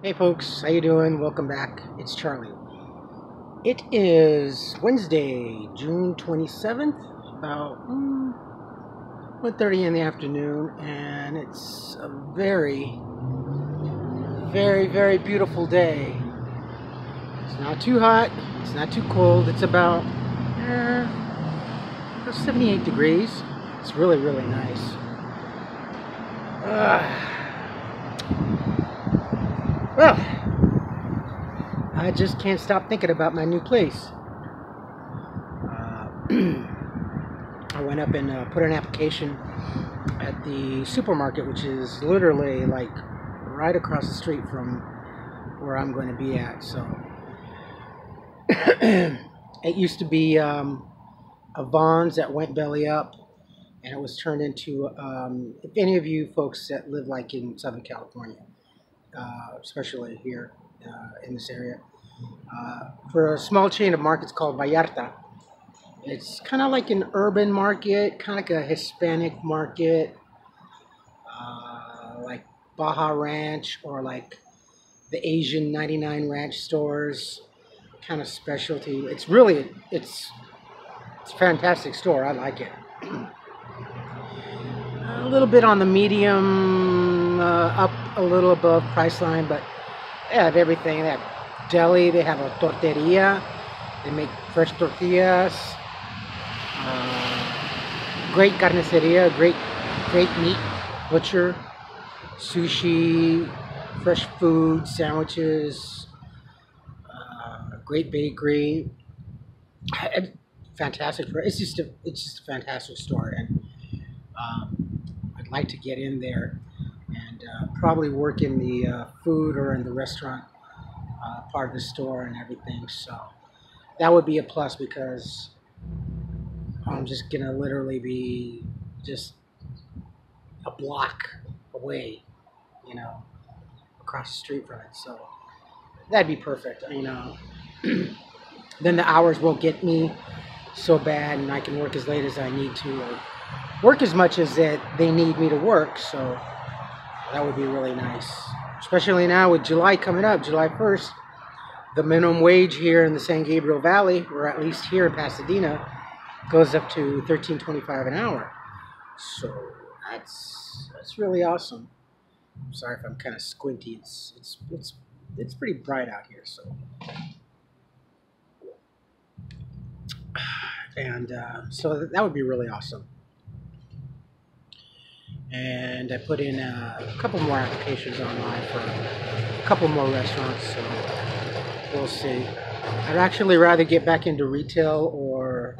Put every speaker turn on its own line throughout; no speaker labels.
Hey folks, how you doing? Welcome back. It's Charlie. It is Wednesday, June 27th, about 1:30 in the afternoon, and it's a very, very beautiful day. It's not too hot, it's not too cold. It's about 78 degrees. It's really nice. Well, I just can't stop thinking about my new place. I went up and put an application at the supermarket, which is literally like right across the street from where I'm going to be at. So it used to be a Vons that went belly up, and it was turned into, if any of you folks that live like in Southern California, especially here in this area, for a small chain of markets called Vallarta. It's kind of like an urban market, kind of like a Hispanic market, like Baja Ranch or like the Asian 99 ranch stores, kind of specialty. It's a fantastic store. I like it. A little bit on the medium, up a little above price line, but they have everything. They have deli. They have a torteria. They make fresh tortillas. Great carniceria, great meat butcher, sushi, fresh food, sandwiches, great bakery. Fantastic. It's just a fantastic store, and I'd like to get in there and probably work in the food or in the restaurant part of the store and everything. So that would be a plus because I'm just gonna literally be just a block away, you know, across the street from it. So that'd be perfect, you know. Then the hours won't get me so bad, and I can work as late as I need to, or work as much as that they need me to work. So that would be really nice, especially now with July coming up, July 1st. The minimum wage here in the San Gabriel Valley, or at least here in Pasadena, goes up to $13.25 an hour. So that's really awesome. I'm sorry if I'm kind of squinty. It's pretty bright out here. So and so that would be really awesome. And I put in a couple more applications online for a couple more restaurants. So we'll see. I'd actually rather get back into retail or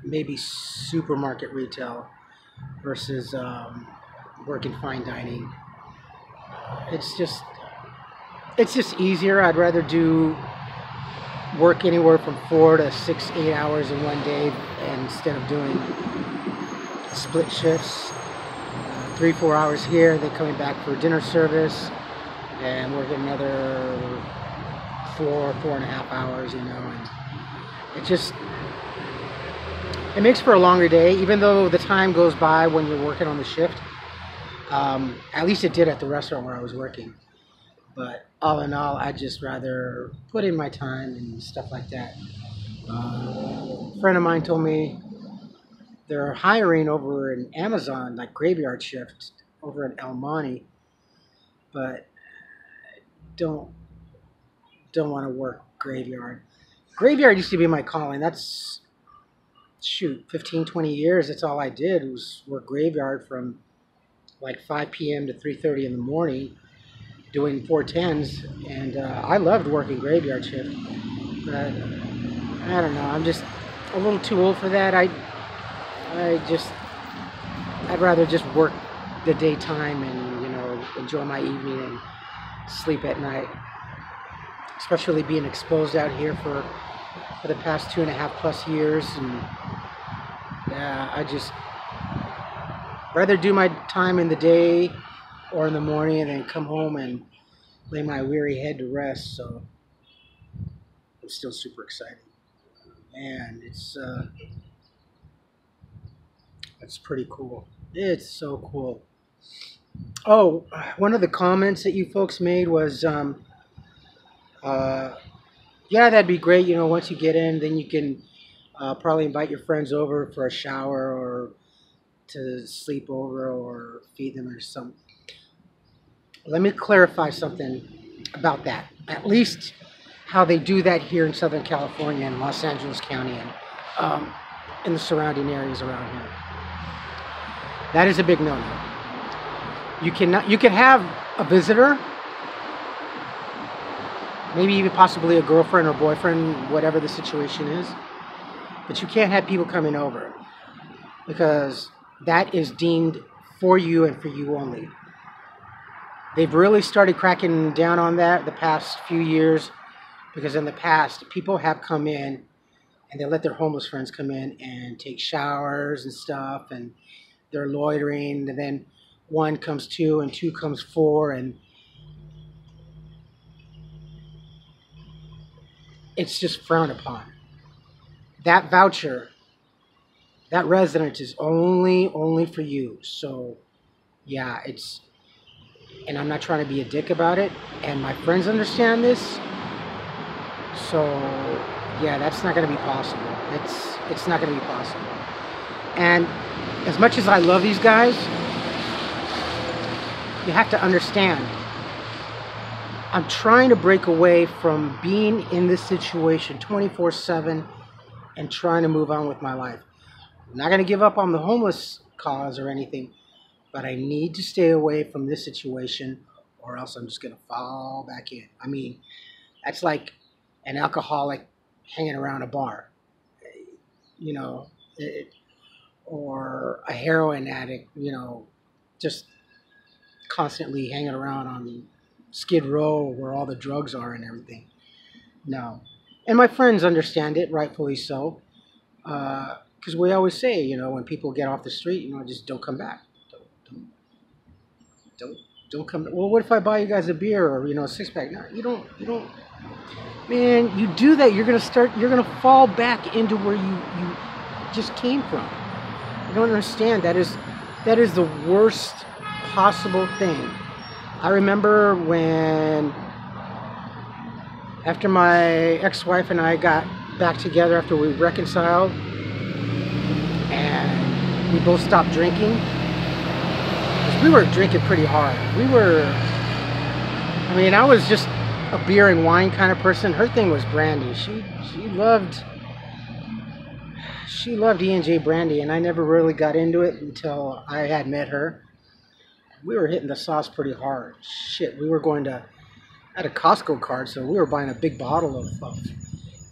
maybe supermarket retail versus working fine dining. It's just it's just easier. I'd rather do work anywhere from 4 to 6, 8 hours in one day instead of doing split shifts, 3, 4 hours here, then coming back for dinner service, and working another 4, 4.5 hours, you know, and it just it makes for a longer day, even though the time goes by when you're working on the shift. At least it did at the restaurant where I was working. But all in all, I'd just rather put in my time and stuff like that. A friend of mine told me they're hiring over in Amazon, like graveyard shift over in El Monte, but don't don't want to work graveyard. Graveyard used to be my calling. That's shoot, 15, 20 years. That's all I did was work graveyard from like 5 p.m. to 3:30 in the morning, doing 410s, and I loved working graveyard shift. But I don't know. I'm just a little too old for that. I'd rather just work the daytime and enjoy my evening and sleep at night. Especially being exposed out here for the past 2.5+ years, and yeah, I just rather do my time in the day or in the morning and then come home and lay my weary head to rest. So I'm still super excited, and it's pretty cool. It's so cool. Oh, one of the comments that you folks made was, uh, yeah, that'd be great. You know, once you get in, then you can probably invite your friends over for a shower or to sleep over or feed them or something. Let me clarify something about that. At least how they do that here in Southern California and Los Angeles County and um, in the surrounding areas around here. That is a big no-no. You cannot. You can have a visitor, maybe even possibly a girlfriend or boyfriend, whatever the situation is, but you can't have people coming over because that is deemed for you and for you only. They've really started cracking down on that the past few years because in the past people have come in and they let their homeless friends come in and take showers and stuff and they're loitering and then one comes two and two comes four and it's just frowned upon. That voucher, that residence is only for you. So yeah, it's and I'm not trying to be a dick about it and my friends understand this. So yeah, that's not going to be possible. It's not going to be possible. And as much as I love these guys, you have to understand I'm trying to break away from being in this situation 24/7 and trying to move on with my life. I'm not going to give up on the homeless cause or anything, but I need to stay away from this situation or else I'm just going to fall back in. I mean, that's like an alcoholic hanging around a bar, you know, or a heroin addict, you know, just constantly hanging around on Skid Row where all the drugs are and everything. No. And my friends understand it, rightfully so. Because we always say, you know, when people get off the street, you know, just don't come back. Don't, don't, don't come. Well, what if I buy you guys a beer or you know a six pack? No, you don't. Man, you do that, you're gonna fall back into where you just came from. You don't understand. That is the worst possible thing. I remember when after my ex-wife and I got back together after we reconciled and we both stopped drinking. 'Cause we were drinking pretty hard. I mean, I was just a beer and wine kind of person. Her thing was brandy. She loved E&J brandy, and I never really got into it until I had met her. We were hitting the sauce pretty hard. Shit, we were going to I had a Costco card, so we were buying a big bottle of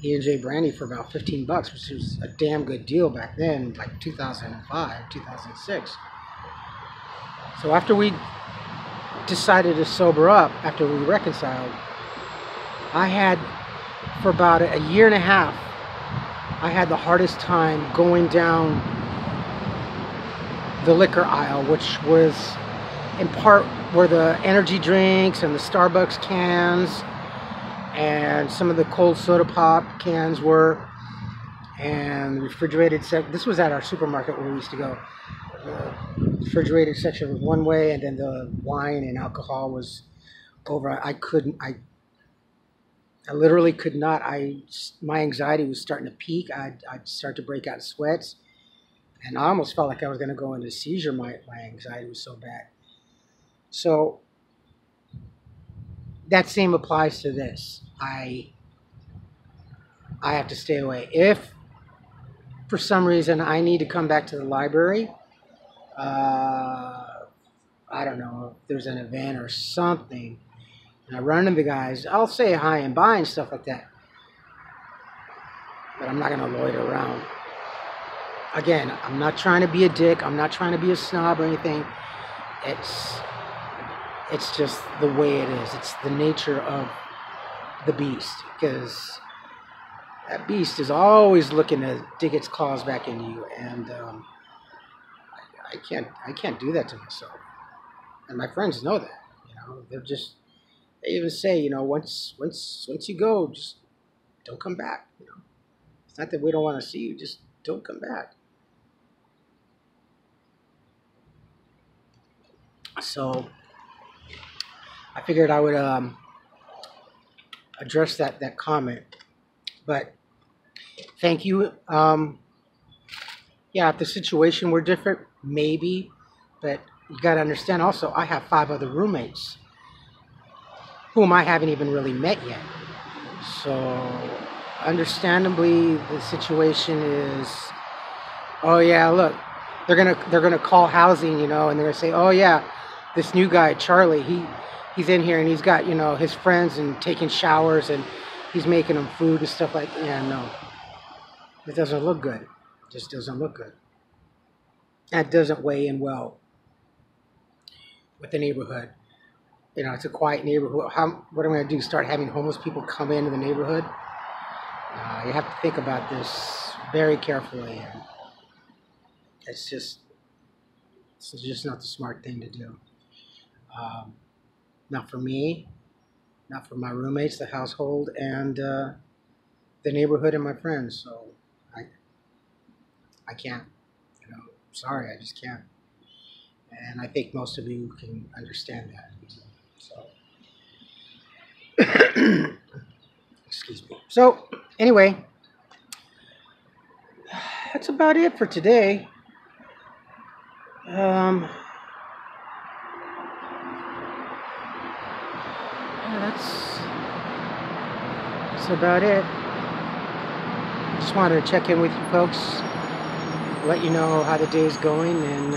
E&J brandy for about $15, which was a damn good deal back then, like 2005, 2006. So after we decided to sober up, after we reconciled, I had for about a year and a half, I had the hardest time going down the liquor aisle, which was in part where the energy drinks and the Starbucks cans and some of the cold soda pop cans were, and the refrigerated this was at our supermarket where we used to go. The refrigerated section was one way, and then the wine and alcohol was over. I literally could not. My anxiety was starting to peak. I'd start to break out in sweats, and I almost felt like I was going to go into a seizure. My anxiety was so bad. So that same applies to this. I have to stay away. If for some reason I need to come back to the library, uh, I don't know if there's an event or something, and I run into the guys, I'll say hi and bye and stuff like that. But I'm not gonna loiter around. Again, I'm not trying to be a dick. I'm not trying to be a snob or anything. It's it's just the way it is. It's the nature of the beast because that beast is always looking to dig its claws back into you, and I can't do that to myself. And my friends know that. You know, they even say, you know, once you go, just don't come back. You know, it's not that we don't want to see you, just don't come back. So I figured I would address that comment. But thank you. Yeah, if the situation were different, maybe. But you got to understand also, I have 5 other roommates whom I haven't even really met yet. So understandably, the situation is, oh yeah, look, they're gonna call housing, and they're gonna say, oh yeah, this new guy Charlie, he's in here and he's got his friends and taking showers and he's making them food and stuff like that. Yeah, no, it doesn't look good. It just doesn't look good. That doesn't weigh in well with the neighborhood. It's a quiet neighborhood. What am I gonna do? Start having homeless people come into the neighborhood? You have to think about this very carefully. And it's just not the smart thing to do. Um, Not for me, not for my roommates, the household, and the neighborhood and my friends. So I can't. Sorry, I just can't. And I think most of you can understand that. So, excuse me. So, anyway, that's about it for today. Yeah, that's about it. Just wanted to check in with you folks, let you know how the day's going, and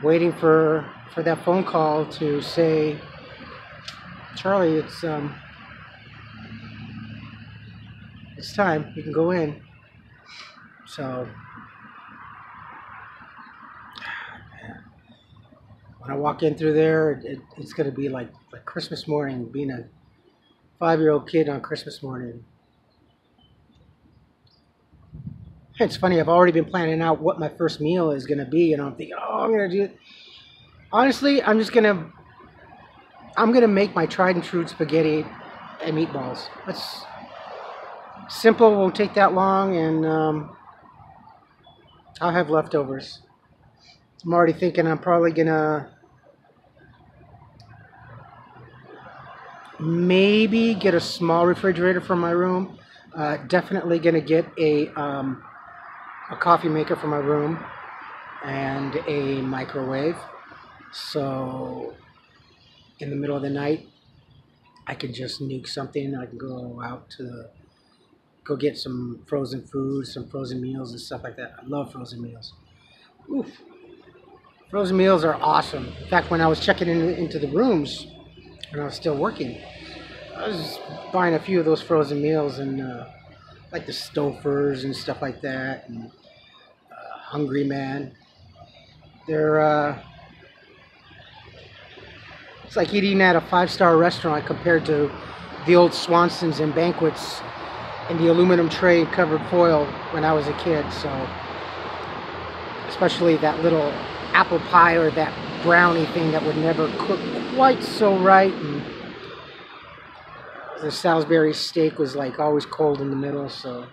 waiting for that phone call to say, Charlie, it's time. You can go in. So when I walk in through there, it's going to be like Christmas morning, being a 5-year-old kid on Christmas morning. It's funny, I've already been planning out what my first meal is going to be, and I'm thinking, oh, I'm going to do it. Honestly, I'm going to make my tried and true spaghetti and meatballs. That's simple, won't take that long, and I'll have leftovers. I'm already thinking I'm probably going to maybe get a small refrigerator for my room. Definitely going to get a coffee maker for my room and a microwave. So in the middle of the night, I can just nuke something. I can go get some frozen food, some frozen meals and stuff like that. I love frozen meals. Oof. Frozen meals are awesome. In fact, when I was checking into the rooms when I was still working, I was buying a few of those frozen meals, and like the Stofers and stuff like that, and Hungry Man. They're it's like eating at a 5-star restaurant compared to the old Swansons and banquets in the aluminum tray covered foil when I was a kid. So especially that little apple pie or that brownie thing that would never cook quite so right, and the Salisbury steak was like always cold in the middle. So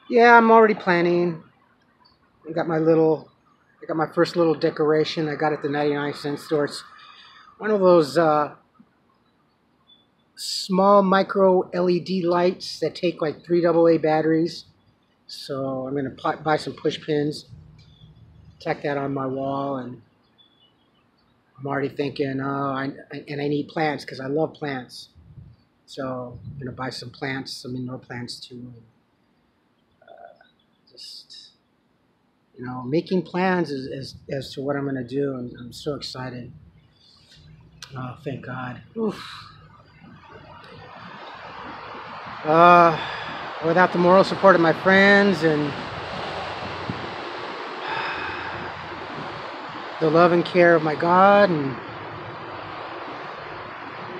yeah, I'm already planning. I got my first little decoration. I got it at the 99-cent store. It's one of those small micro LED lights that take like 3 AA batteries. So I'm going to buy some push pins, tack that on my wall, and I'm already thinking, I need plants because I love plants. So I'm going to buy some plants, some indoor plants too. And, just, making plans as to what I'm going to do. And I'm so excited. Oh, thank God. Oof. Without the moral support of my friends and the love and care of my God, and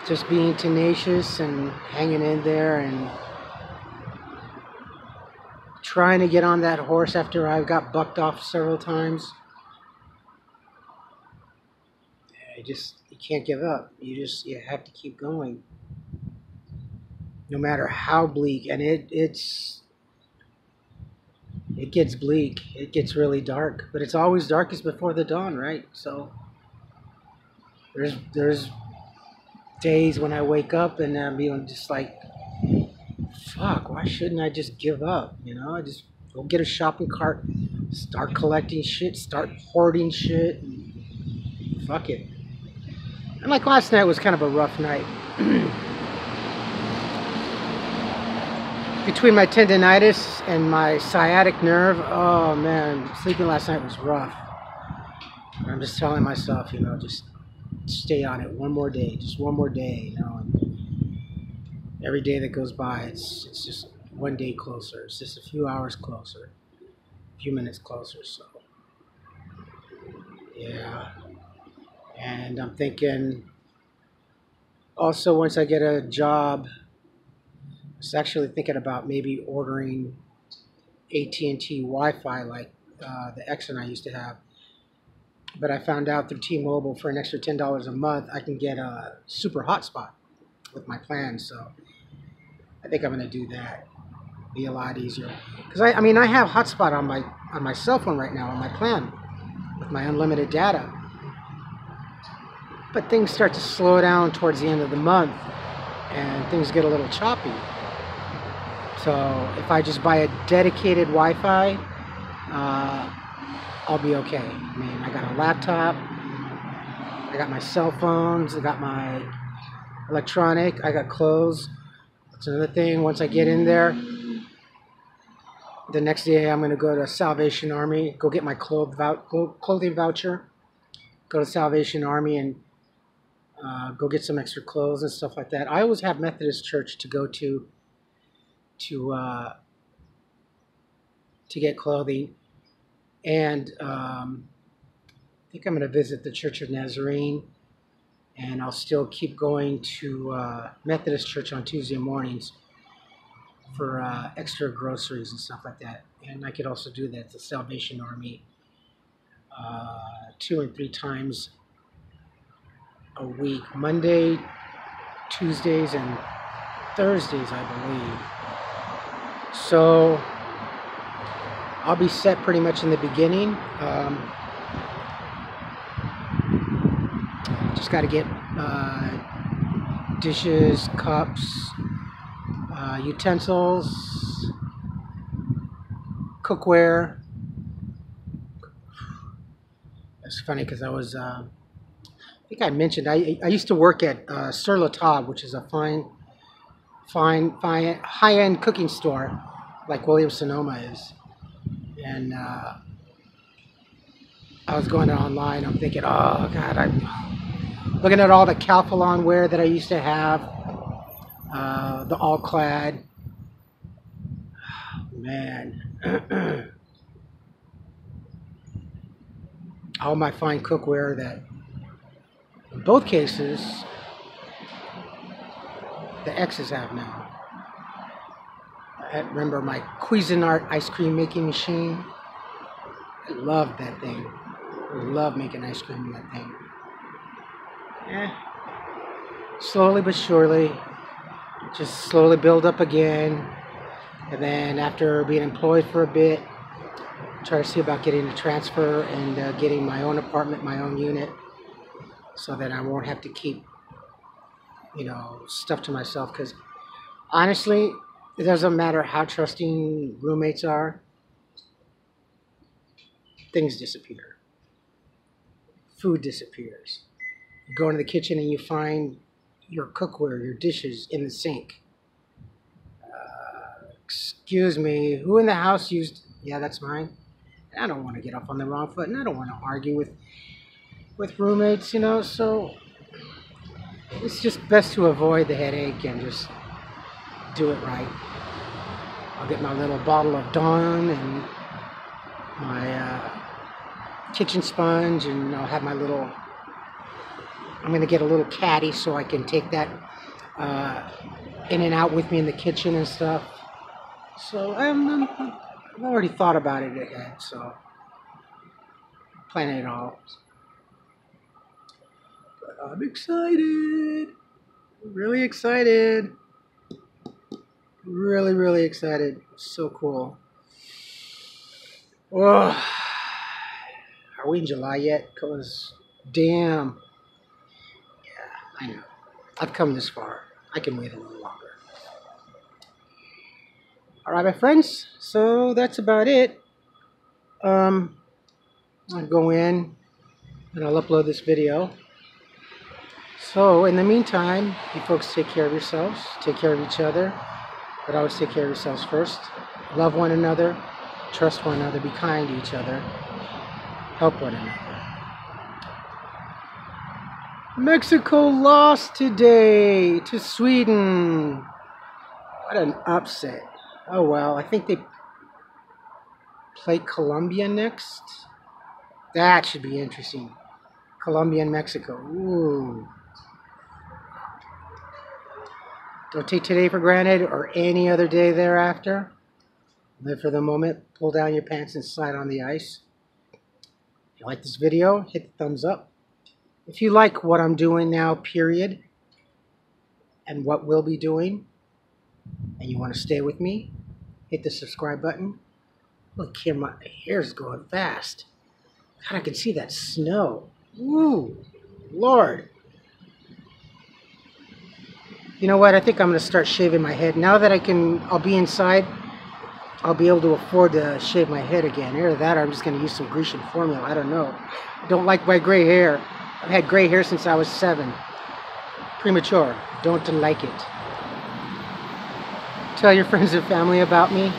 just being tenacious and hanging in there and trying to get on that horse after I got bucked off several times. You can't give up. You have to keep going. No matter how bleak, and it's it gets bleak. It gets really dark, but it's always darkest before the dawn, right? So there's days when I wake up and I'm being just like, fuck, why shouldn't I just give up? You know, I just go get a shopping cart, start collecting shit, start hoarding shit. Fuck it. And like last night was kind of a rough night. Between my tendonitis and my sciatic nerve, oh man, sleeping last night was rough. I'm just telling myself, you know, just stay on it one more day, just one more day, you know. And every day that goes by, it's just one day closer. It's just a few hours closer, a few minutes closer. So, yeah. And I'm thinking, also once I get a job, I was actually thinking about maybe ordering AT&T Wi-Fi like the X and I used to have. But I found out through T-Mobile for an extra $10 a month, I can get a super hotspot with my plan. So I think I'm going to do that. Be a lot easier. Because I mean, I have hotspot on my cell phone right now on my plan with my unlimited data. But things start to slow down towards the end of the month, and things get a little choppy. So if I just buy a dedicated Wi-Fi, I'll be okay. I mean, I got a laptop, I got my cell phones, I got my electronic, I got clothes. That's another thing. Once I get in there, the next day I'm going to go to Salvation Army, go get my clothing voucher, go to Salvation Army and go get some extra clothes and stuff like that. I always have Methodist church to go to get clothing. And I think I'm going to visit the Church of Nazarene, and I'll still keep going to Methodist church on Tuesday mornings for extra groceries and stuff like that. And I could also do that at the Salvation Army 2 and 3 times a week, Monday, Tuesdays, and Thursdays, I believe. So I'll be set pretty much in the beginning. Just got to get dishes, cups, utensils, cookware. It's funny because I was, I think I mentioned, I used to work at Sur La Table, which is a fine, high-end cooking store like Williams Sonoma is. And I was going online. I'm thinking, oh God, I'm looking at all the Calphalon wear that I used to have, the all clad. Man, all my fine cookware that, in both cases, the X's have now. I remember my Cuisinart ice cream making machine. I loved that thing. I love making ice cream in that thing. Slowly but surely, just slowly build up again. And then after being employed for a bit, try to see about getting a transfer and getting my own apartment, my own unit, so that I won't have to keep, you know, stuff to myself. Because honestly, it doesn't matter how trusting roommates are, things disappear. Food disappears. You go into the kitchen and you find your cookware, your dishes in the sink. Excuse me, who in the house used... Yeah, that's mine. I don't want to get off on the wrong foot, and I don't want to argue with roommates, you know, so it's just best to avoid the headache and just do it right. I'll get my little bottle of Dawn and my kitchen sponge, and I'll have my little... I'm going to get a little caddy so I can take that in and out with me in the kitchen and stuff. So I've already thought about it ahead, so planning it all. But I'm excited. Really excited. Really, really excited. So cool. Oh, are we in July yet? Because, damn. Yeah, I know. I've come this far. I can wait a little longer. All right, my friends. So that's about it. I'll go in and I'll upload this video. So in the meantime, you folks take care of yourselves, take care of each other, but always take care of yourselves first. Love one another, trust one another, be kind to each other, help one another. Mexico lost today to Sweden. What an upset. Oh well, I think they play Colombia next. That should be interesting. Colombia and Mexico. Ooh. Don't take today for granted or any other day thereafter. Live for the moment. Pull down your pants and slide on the ice. If you like this video, hit the thumbs up. If you like what I'm doing now, period, and what we'll be doing, and you want to stay with me, hit the subscribe button. Look here, my hair's going fast. God, I can see that snow. Ooh, Lord. You know what? I think I'm going to start shaving my head. Now that I'll be inside, I'll be able to afford to shave my head again. Either that or I'm just going to use some Grecian formula. I don't know. I don't like my gray hair. I've had gray hair since I was 7. Premature. Don't like it. Tell your friends and family about me.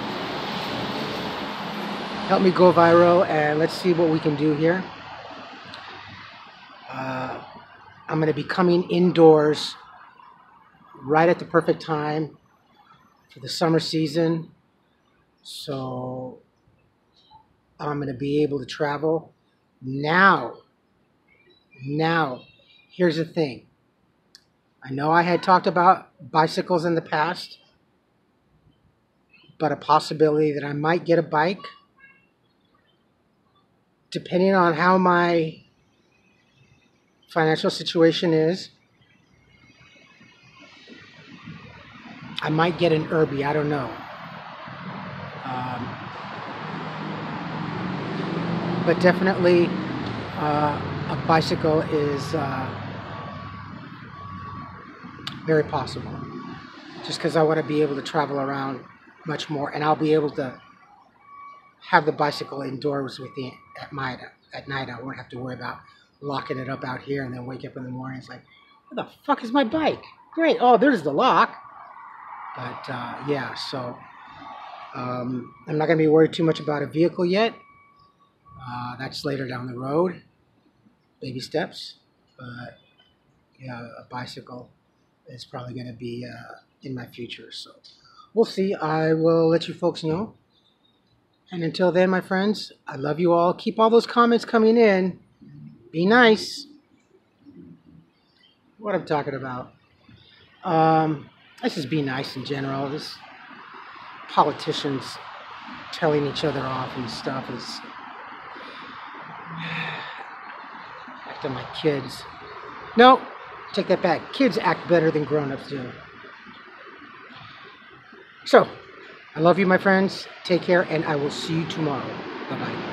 Help me go viral, and let's see what we can do here. I'm going to be coming indoors right at the perfect time for the summer season. So I'm going to be able to travel now. Now, here's the thing. I know I had talked about bicycles in the past, but a possibility that I might get a bike, depending on how my financial situation is. I might get an Irby, I don't know. But definitely a bicycle is very possible. Just because I want to be able to travel around much more, and I'll be able to have the bicycle indoors with me at night. I won't have to worry about locking it up out here and then wake up in the morning. It's like, where the fuck is my bike? Great. Oh, there's the lock. But yeah, so I'm not going to be worried too much about a vehicle yet. That's later down the road. Baby steps. But yeah, a bicycle is probably going to be in my future. So we'll see. I will let you folks know. And until then, my friends, I love you all. Keep all those comments coming in. Be nice. What I'm talking about. Let's just be nice in general. This politicians telling each other off and stuff is acting like kids. No, take that back. Kids act better than grown-ups do. So, I love you, my friends. Take care, and I will see you tomorrow. Bye-bye.